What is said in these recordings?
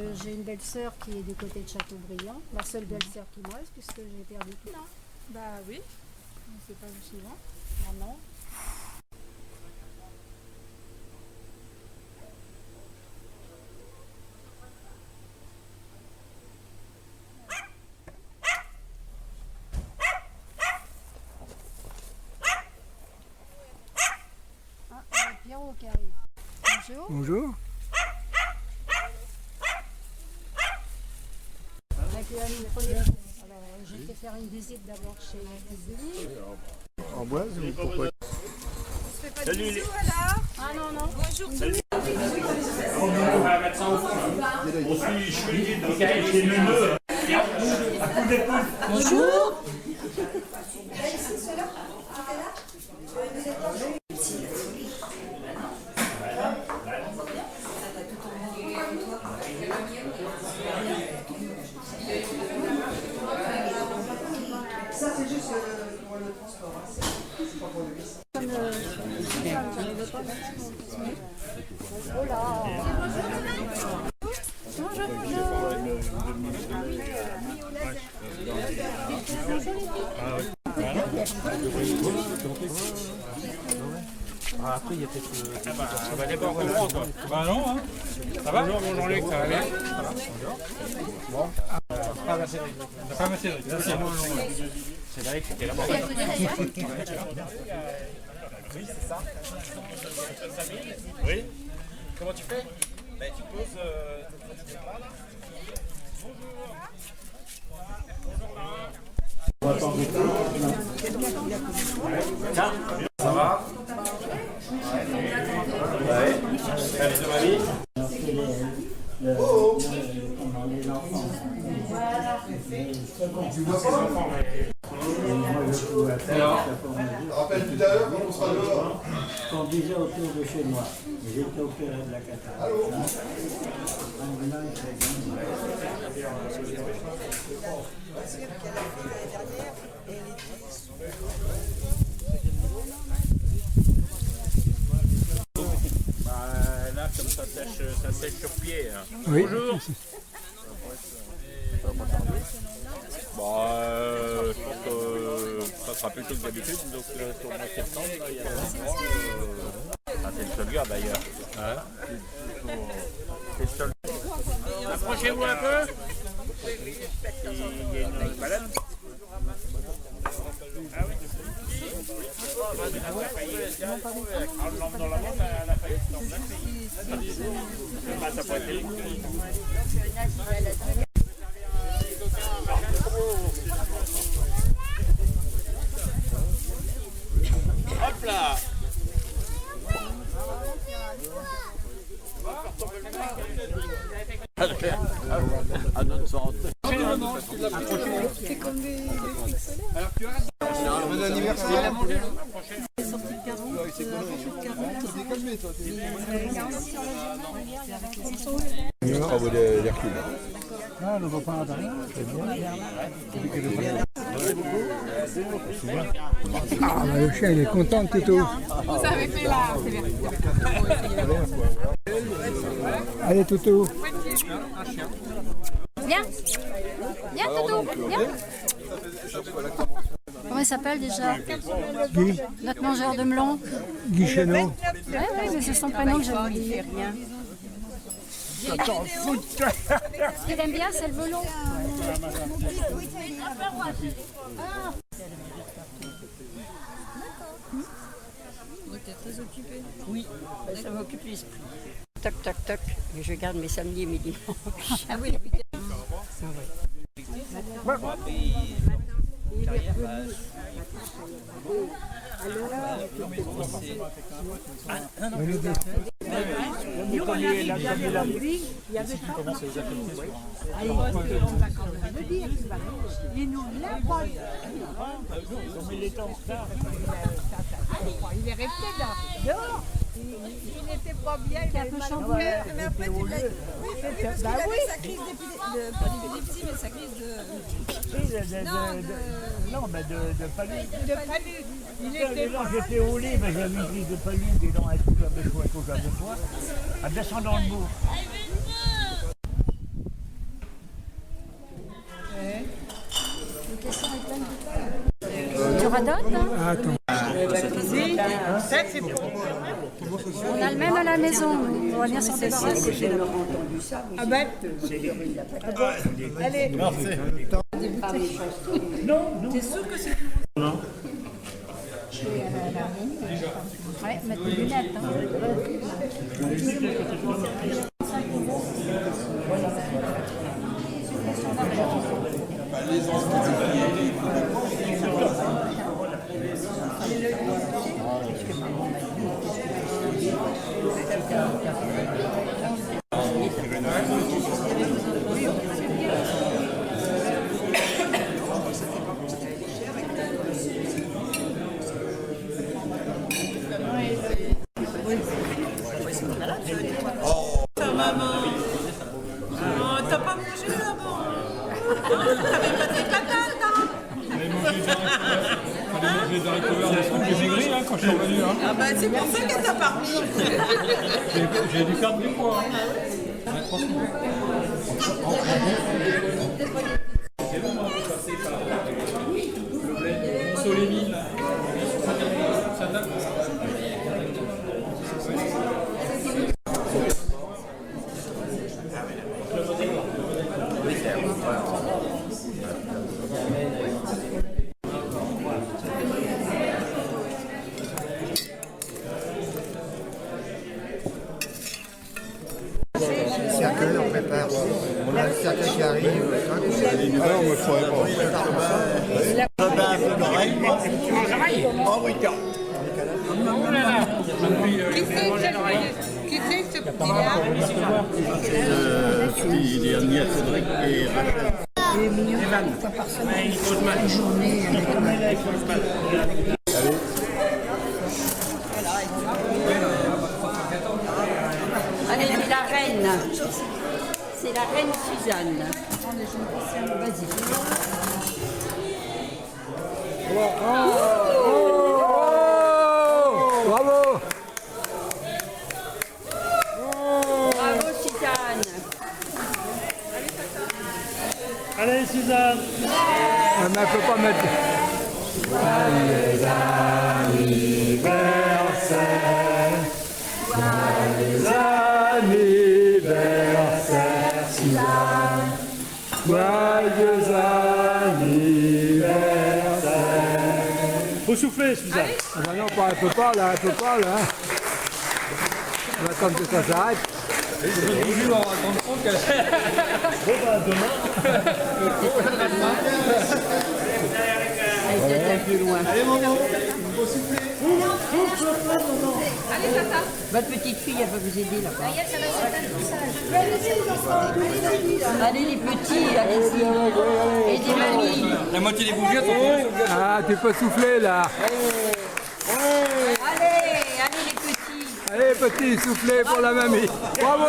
J'ai une belle-sœur qui est du côté de Châteaubriand, la seule belle-sœur qui me reste puisque j'ai perdu tout. Non. Bah oui. C'est pas vous suivant. Ah non. Ah, Pierrot qui arrive. Bonjour. Bonjour. Alors, j'ai fait faire une visite d'abord chez Denis. En boise ou pourquoi? Salut les... alors. Ah non, non. Bonjour. Salut. On va mettre ça au fond. Je suis guide, donc c'est le nœud. Bonjour. Ça, c'est juste pour le transport. C'est pas pour le vis. Oh là. Ah, après, il y a peut-être. Ça va d'abord comprendre, toi. Bah non, hein. Ça va? Bonjour, bonjour Luc, ça va bien? Ça va. Bon. Pas ma série. Pas ma série. Merci. C'est vrai que c'était là-bas. Oui, c'est ça. Oui. Comment tu fais? Bah, tu poses là. Bonjour. Tiens, ça va? Ouais. Salut de mamie. Tu vois pas? Alors, rappelle tout à l'heure quand on sera dehors. Ils sont déjà autour de chez moi. J'ai été opéré de la cataracte. Là, comme ça sèche sur pied. Hein. Oui. Bonjour. Je pense que ça sera plus tôt que d'habitude, donc sur le mois de septembre, il y a c'est le seul gars d'ailleurs. Hein? C'est le seul. Approchez-vous un peu. Il y a une balade. Ah oui. Dans la vente, elle a failli se remplacer. Ça pourrait être hop là. À notre santé. C'est comme des trucs solaires. Alors tu as Bon anniversaire. C'est sorti de 40. C'est calmé, toi. Les travaux d'Hercule. Ah, le copain d'Adrien, c'est bien. Ah, bah, le chien, il est content de Toto. Vous avez fait là, c'est bien. Allez, Toto. Viens. Viens, Toto. Viens. Comment il s'appelle déjà? Guy, Notre mangeur de melon. Guy Chéneau. Oui, mais c'est son prénom que j'ai oublié. Ce qu'il aime bien, c'est le melon. Il était très occupé. Oui, ça m'occupe l'esprit. Toc, toc, toc, et je garde mes samedis et mes dimanches. Ah oui, il est resté là, dehors. Il n'était pas bien, il a un peu chamboulé. Mais après, tu l'as... Oui, parce qu'il avait sa crise d'épilepsie, mais sa crise de... Non, mais de palu. De palu. Il était... Non, j'étais au lit, mais j'avais une crise de palu, des dents à tout comme de fois, à descendre dans le bourg. aura d'autres. Hein. Ah, attends. On a le même à la maison. On va venir s'en débarrasser. Ah ben. Allez. T'es sûr que c'est... Ouais, mettre les lunettes. Hein. T'as pas mangé là-bas? T'avais pas tes patates, hein? Fallait manger des haricots verts, des trucs, j'ai maigri quand je suis revenu. Hein. Ah bah c'est pour ça qu'elle t'a pas remis. J'ai dû perdre du poids. Hein. Ouais, franchement. Solémie. Ça tape. Cercueil, on prépare. On a le cercueil qui arrive. Alors, moi, je pourrais pas. Qui c'est ce petit-là? Il est amené à Cédric et Rachel. Allez, c'est la reine. C'est la reine Suzanne. Vas-y. Bravo. Bravo Suzanne. Allez, Suzanne. Ah, mais elle peut pas mettre. Joyeux anniversaire. Joyeux anniversaire, Suzanne. Joyeux anniversaire. Faut souffler, Suzanne. Ah bah non, elle peut pas là, elle peut pas là. On va attendre que ça s'arrête. Aujourd'hui, on va rendre compte qu'elle... Bon, bah, demain. Elle est un peu loin. Allez, maman, il faut souffler. Allez, tata. Votre petite fille, elle va vous aider là-bas. Allez les petits, allez-y. Et des mamies. La moitié des bougies, Ah, tu peux souffler là. Allez les petits. Allez petit, soufflez pour la mamie. Bravo.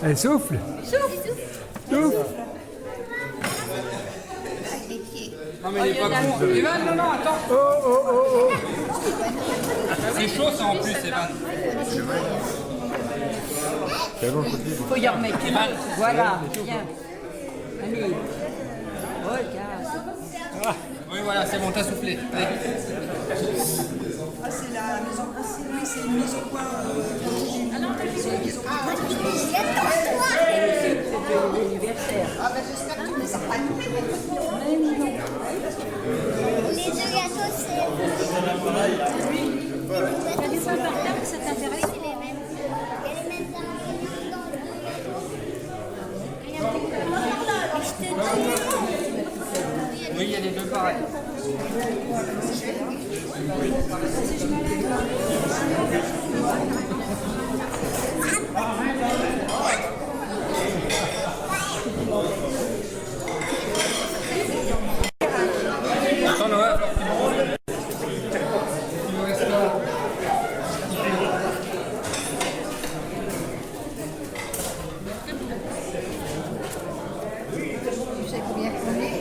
Elle souffle. Souffle. Non, mais il est pas con. Evan, non, attends. Oh. C'est chaud, ça, en plus, Evan. Il faut y remettre une autre. Voilà, bien. Allez. Regarde. Oui, voilà, c'est bon, t'as soufflé. Allez. Ah, c'est la maison. Oui, c'est une maison quoi? Ah non, t'as fait une maison. Ah ben j'espère que tu ne les as pas coupés. Les deux gâteaux, c'est... T'as des fois par terre que ça t'intéresse? C'est les mêmes. Il y a les mêmes ingrédients dans le gâteau. Mais je te dis... Oui, il y a les deux pareils. Attends, Noël. Tu sais combien qu'on est?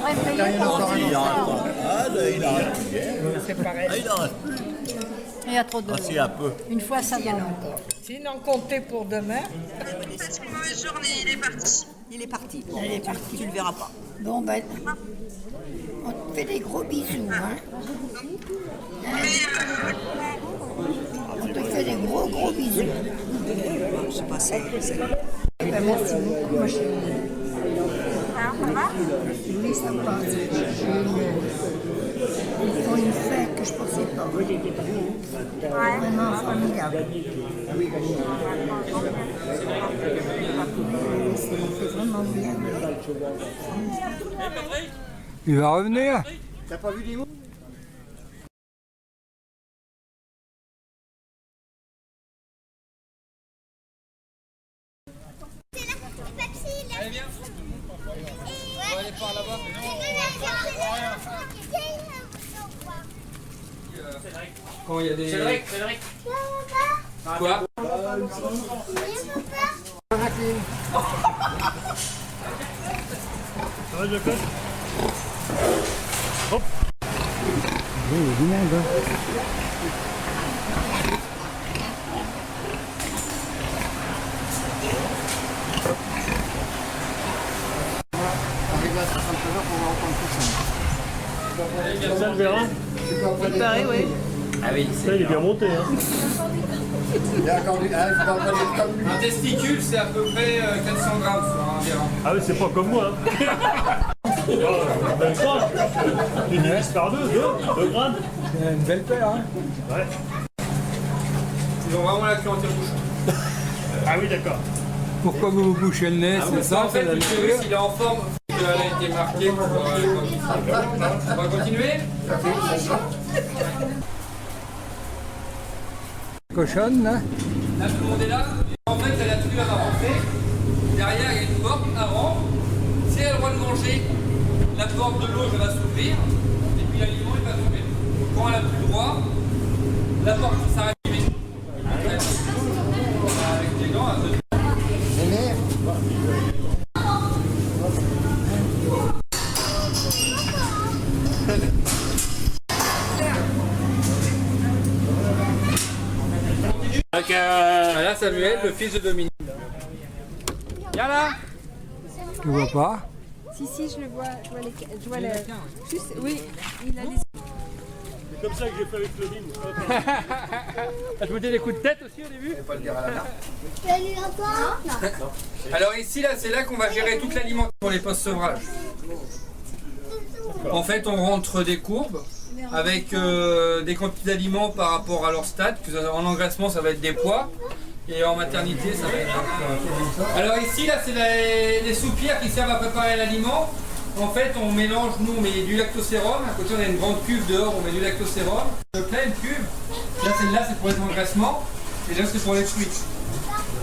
réveillé pendant Il longtemps. Il arrête. C'est pareil. Il arrête. Il y a trop de... Aussi un peu. Une fois, ça va. Sinon, comptez pour demain. C'est une mauvaise journée, il est parti. Il est parti. Il est parti. Tu le verras pas. Bon, ben, on te fait des gros bisous, hein. On te fait des gros bisous. Je sais pas, c'est... Ben, merci beaucoup, ma chérie. Oui, ça passe. Ils font une fête que je ne pensais pas. Vraiment formidable. Ça me fait vraiment bien. Il va revenir. T'as pas vu les mots? Allez, viens. On va aller par là-bas. Quand il y a des... Cédric. Quoi? Ça va, Jacques? Hop. Oui, il est bilingue, hein. Arrivé à 60 heures pour voir autant de personnes. Ça le verra. Il paraît, oui. Ah oui, Ça, il est bien monté, hein. Il y a encore du... Ah, il faut encore des comme lui. un testicule, c'est à peu près 400 grammes environ. Ah oui, c'est pas comme moi, hein. Même pas. Tu divises par 2 grammes. C'est une belle paire, hein. Ouais. Ils ont vraiment la queue anti-bouche. Ah oui, d'accord. Pourquoi vous vous bouchez le nez? C'est ça, En fait, le virus, il est en forme. Elle a été marquée pour... On va continuer? cochonne, là. Là, tout le monde est là. En fait, elle a tout à rentrer. Derrière, il y a une porte avant. Si elle a le droit de manger, la porte de l'eau, elle va s'ouvrir. Et puis l'aliment, il va tomber. Quand elle n'a plus le droit, la porte s'arrête. Avec des gants, Voilà Samuel, le fils de Dominique. Viens là. Tu vois pas? Si, je le vois. Je vois juste, oui, il a des... C'est comme ça que j'ai fait avec Claudine. Je me dis des coups de tête aussi au début. Pas le dire à la main. Tu as lu encore? Non. Alors ici, là, c'est là qu'on va gérer toute l'alimentation pour les post-sevrage. En fait, on rentre des courbes avec des quantités d'aliments par rapport à leur stade. En engraissement, ça va être des poids. Et en maternité, ça va être... Alors ici, là, c'est les soupières qui servent à préparer l'aliment. En fait, on mélange, nous, on met du lactosérum. À côté, on a une grande cuve dehors, on met du lactosérum. Là, une cuve. Là, celle-là, c'est pour les engraissements. Et là, c'est pour les fruits.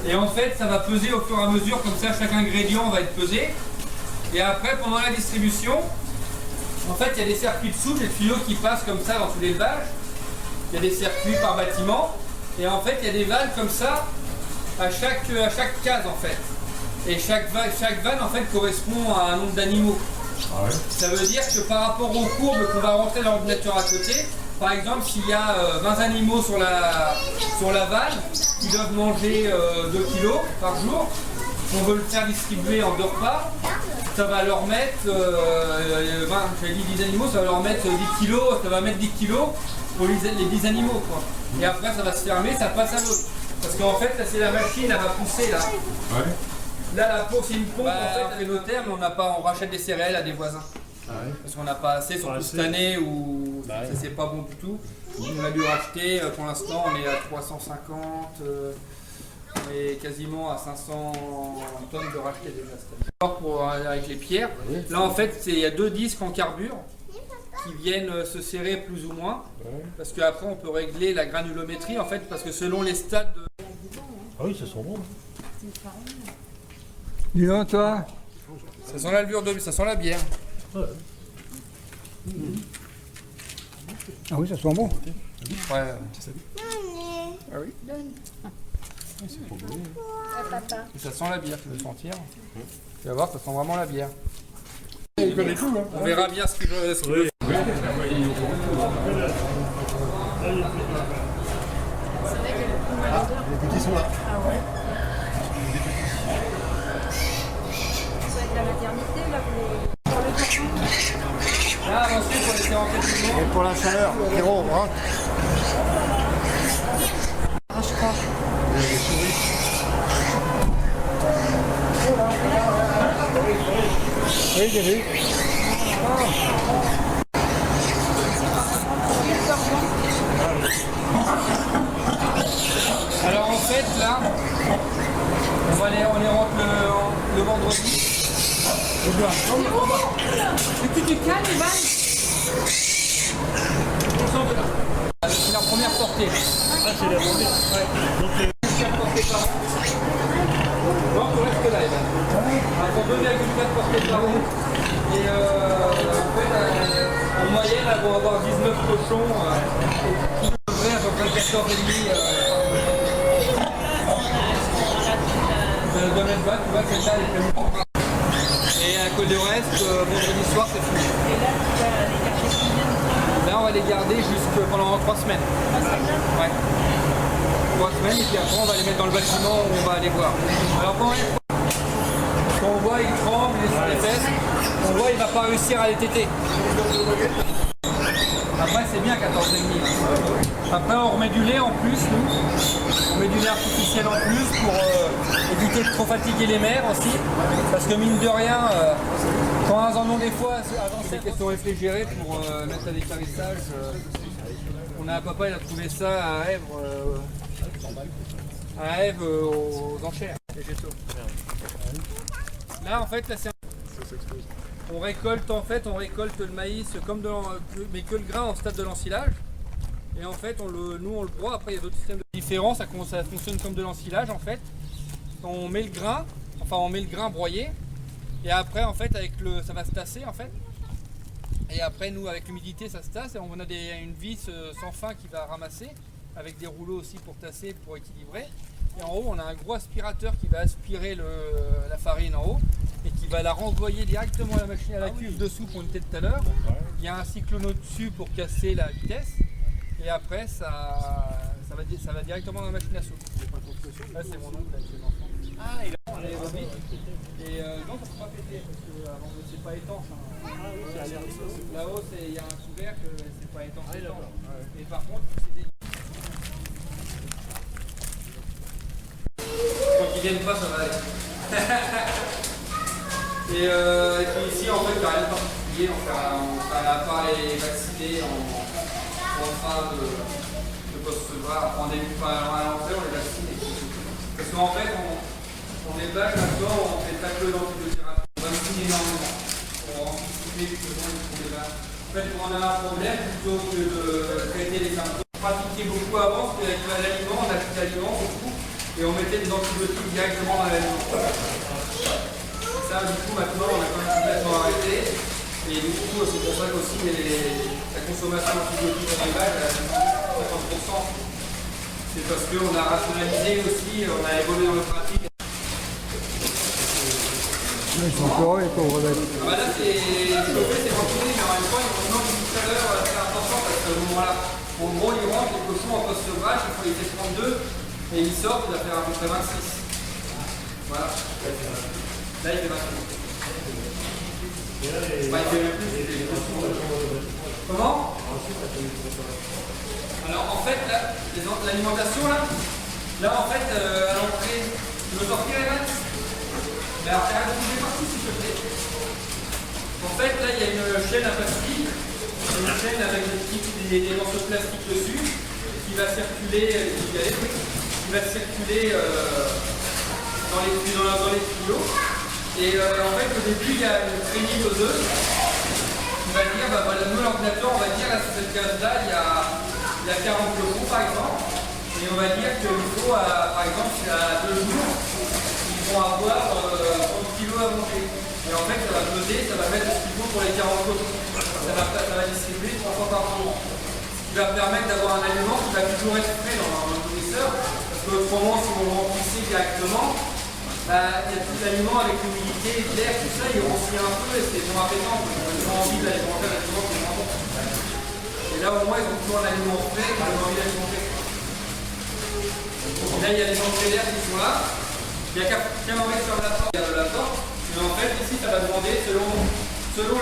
Et en fait, ça va peser au fur et à mesure. Comme ça, chaque ingrédient va être pesé. Et après, pendant la distribution, en fait, il y a des circuits dessous, des tuyaux qui passent comme ça dans tout l'élevage. Il y a des circuits par bâtiment. Et en fait, il y a des vannes comme ça à chaque case, en fait. Et chaque vanne, en fait, correspond à un nombre d'animaux. Ah ouais. Ça veut dire que par rapport aux courbes qu'on va rentrer dans l'ordinateur à côté, par exemple, s'il y a 20 animaux sur la vanne, qui doivent manger 2 kilos par jour, on veut le faire distribuer en 2 repas, ça va leur mettre, j'avais dit 10 animaux, ça va leur mettre 10 kilos, ça va mettre 10 kilos pour les 10 animaux, quoi. Et après, ça va se fermer, ça passe à l'autre. Parce qu'en fait, là, c'est la machine, elle va pousser, là. Ouais. Là, la pompe, c'est une pompe, en fait, on fait nos terres, mais on rachète des céréales à des voisins. Ah ouais. Parce qu'on n'a pas assez, surtout cette année où ça c'est pas bon du tout. On a dû racheter, pour l'instant, on est à 350, on est quasiment à 500 tonnes de racheter déjà cette année. Avec les pierres, là, en fait, il y a 2 disques en carbure qui viennent se serrer plus ou moins, parce qu'après on peut régler la granulométrie en fait, parce que selon les stades de... Ah oui, ça sent bon. Dis donc toi. Ça sent la levure de... ça sent la bière. Ouais. Ah oui, ça sent bon. Ouais. Ah oui. Et ça sent la bière, tu veux sentir. Tu vas voir, ça sent vraiment la bière. On verra bien ce qu'il veut. Les petits sont là. Ah ouais. Ça va être la maternité, là, pour le carton. Là, ensuite, on laisser rentrer tout le monde. Et pour la chaleur, Pierrot, rentre. Ah, je crois. Oui, j'ai vu. Alors en fait là, on les rentre le vendredi. Tu te calmes, Ivan. C'est la première portée. Ah, c'est la journée. Ouais. Donc portées par an. Non, on reste là, Ivan. Ils font 2,4 portées par an. Et en fait, en moyenne, elles vont avoir 19 cochons qui devraient à peu près 14,5 de mettre bas, tu vois, celle-là, elle est pleine. Et à cause du reste, vendredi soir, c'est fini. Là, on va les garder pendant 3 semaines. Ouais. 3 semaines, et puis après, on va les mettre dans le bâtiment où on va aller voir. Alors, quand on voit, il tremble, il est sur les fesses, on voit, il ne va pas réussir à les téter. Après, c'est bien 14,5. Après, on remet du lait en plus, nous. On met du lait artificiel en plus pour éviter de trop fatiguer les mères aussi. Parce que mine de rien, quand elles en ont des fois, avant c'est qu'elles sont réfrigérées pour mettre à l'écarissage. On a un papa, il a trouvé ça à Ève aux enchères. Là, en fait, là, c'est on récolte le maïs mais que le grain en stade de l'ensilage. Et en fait, nous on le broie. Après, il y a d'autres systèmes différents. Ça fonctionne comme de l'ensilage en fait. On met le grain broyé. Et après, en fait, ça va se tasser en fait. Et après, nous, avec l'humidité, ça se tasse. Et on a une vis sans fin qui va ramasser, avec des rouleaux aussi pour tasser, pour équilibrer. Et en haut, on a un gros aspirateur qui va aspirer la farine en haut et qui va la renvoyer directement à la machine à la cuve dessous qu'on était tout à l'heure. Il y a un cyclone au-dessus pour casser la vitesse. Et après, ça va directement dans la machine à soupe. Là, c'est mon oncle avec ses enfants. Ah, il a l'aérobie. Et non, ça ne peut pas péter parce que c'est pas étanche. Là-haut, il y a un couvercle, c'est pas étanche. Et par contre, c'est des... Quand ils viennent pas, ça va aller. Et puis ici, en fait, il n'y a rien de particulier. À part les vacciner en fin de post-sevrage, en début, à l'entrée, on les vaccine. Parce qu'en fait, on élevage là-dedans, on fait très peu d'antibiothérapie. On vaccine énormément pour anticiper justement les vaches. En fait, quand on a un problème, plutôt que de traiter les symptômes, on pratiquait beaucoup avant, parce qu'avec l'aliment, on achetait l'aliment beaucoup, et on mettait des antibiotiques directement dans l'aliment. Ça, du coup, maintenant, on a quand même complètement arrêté. Et du coup, c'est pour ça qu'aussi la consommation d'antibiotiques en élevage est à 50%. C'est parce qu'on a rationalisé aussi, on a évolué dans le pratique. Ils sont peureux, les pauvres bêtes. Ah bah là, c'est chauffé, c'est ventolé, mais en même temps, ils ont une chaleur assez importante parce que voilà, en gros, ils rentrent les cochons en post-sevrage, il faut les faire 32 et ils sortent, il va faire à peu près 26. Voilà. Là, il fait 28. Bah, il fait même plus, il fait les cochons. Comment? Alors, en fait, l'alimentation, là, en fait, à l'entrée, tu veux sortir les maths? Mais alors, t'arrêtes de bouger partout, s'il te plaît. En fait, là, il y a une chaîne à plastique, une chaîne avec des morceaux de plastique dessus, qui va circuler, dans les tuyaux. Et en fait, au début, il y a une traînée doseuse qui va dire, bah, voilà, nous, l'ordinateur, on va dire, à cette case-là, il y a 40 cochons, par exemple. Et on va dire qu'il faut, par exemple, à 2 jours, ils vont avoir 30 kg à manger. Et en fait, ça va peser, ça va mettre ce qu'il faut pour les 40 cochons. Ça va distribuer 3 fois par jour. Ce qui va permettre d'avoir un aliment qui va toujours être frais dans le nourrisseur. Parce qu'autrement, si on le remplissait directement, bah, il y a plus d'aliments avec l'humidité, l'air, tout ça, ils ronflent un peu et c'est moins appétant. Ils ont envie d'aller manger un aliment qui est moins bon. Et là, au moins, ils ont toujours un aliment frais, ils ont envie d'aller manger. Là, il y a les entrées d'air qui sont là. Il n'y a qu'un envie sur la porte. Mais en fait, ici, ça va demander, selon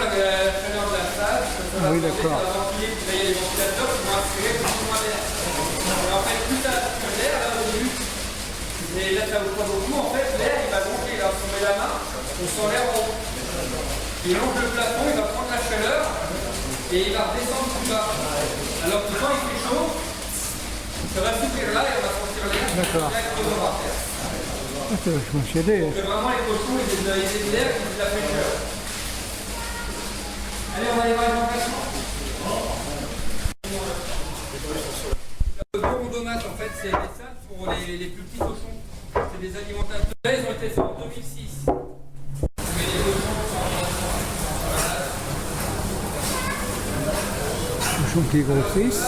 la chaleur de la salle, ça va demander, ça va ventiler. Là, il y a les ventilateurs qui vont aspirer plus ou moins d'air. Et en fait, plus ça aspire l'air, là, au début, et là, ça vous prend beaucoup, en fait, l'air, il va gonfler. Là, si on met la main, on sent l'air en haut. Il longe le plafond, il va prendre la chaleur, et il va redescendre plus bas. Alors que quand il fait chaud, ça va s'ouvrir là et on va sortir l'air directement par terre. Je m'en suis aidé. Donc vraiment les cochons, ils aient de l'air qui vous la fait peur. Allez, on va aller voir les remplacements. Le gourdomate, en fait, c'est des salles pour les plus petits cochons. C'est des alimentateurs. Là, ils ont été faits en 2006. Mais les cochons sont Cochons qui grossissent.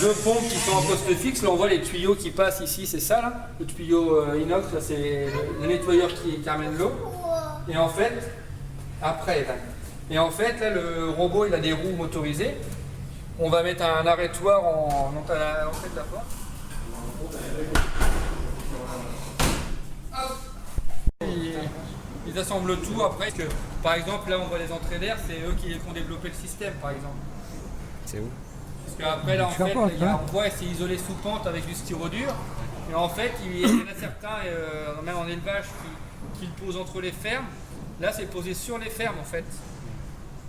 deux pompes qui sont en poste fixe. Là, on voit les tuyaux qui passent ici, c'est ça là. Le tuyau inox, là, c'est le nettoyeur qui amène l'eau. Et en fait, après, là. Et en fait, là, le robot, il a des roues motorisées. On va mettre un arrêtoir en l'entrée de la porte. Hop. Ils assemblent tout après. Que, par exemple, là, on voit les entrées d'air, c'est eux qui ont développé le système, par exemple. C'est où? Parce qu'après, là, en fait, on voit c'est isolé sous pente avec du styrodure. Et en fait, il y en a certains, même en élevage, qui le posent entre les fermes. Là, c'est posé sur les fermes, en fait.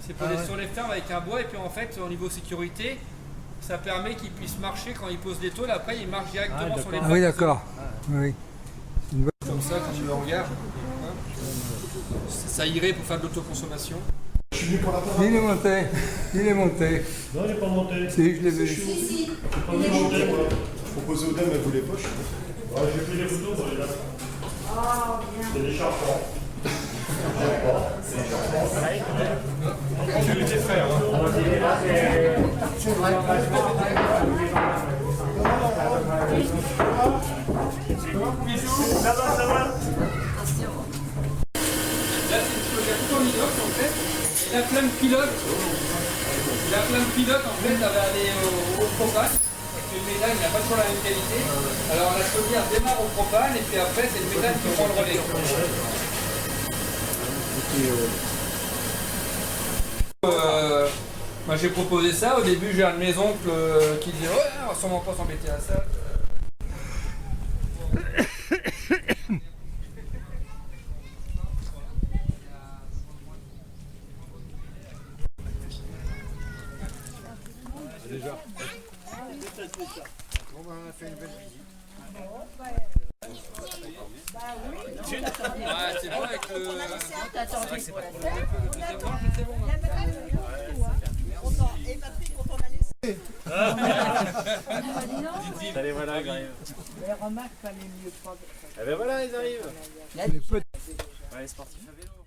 C'est posé sur les fermes avec un bois. Et puis, en fait, au niveau sécurité, ça permet qu'ils puissent marcher quand ils posent des tôles. Après, ils marchent directement sur les fermes. Ah oui, d'accord. Oui. Comme ça, comme le hangar. Ça irait pour faire de l'autoconsommation. Il est monté. Il est monté. Non, il n'est pas monté. Si, je l'ai vu. Si. Il est monté, moi. Je proposais aux dames, elles voulaient pas, je sais pas. J'ai pris des photos, moi, les dames. C'est des charpents. C'est des charpents. Tu l'étais frère, hein. Ça va, ça va. Là, c'est tout en inox en fait. Et la flamme pilote, en fait, elle va aller au propane. Parce que le méthane n'a pas toujours la même qualité. Alors la chaudière démarre au propane et puis après, c'est le méthane qui prend le relais. Moi, j'ai proposé ça. Au début, j'ai un de mes oncles qui disait ouais, on va sûrement pas s'embêter à ça. Déjà. Bon, ben, on a fait une belle visite. Ouais, c'est bon avec le... Attends, c'est pas trop Et Patrick, quand on a laissé. Allez, voilà, ils arrivent. Les remarques, fallait mieux pas. Eh ben voilà, ils arrivent. Les petits. Ouais, les sportifs à vélo.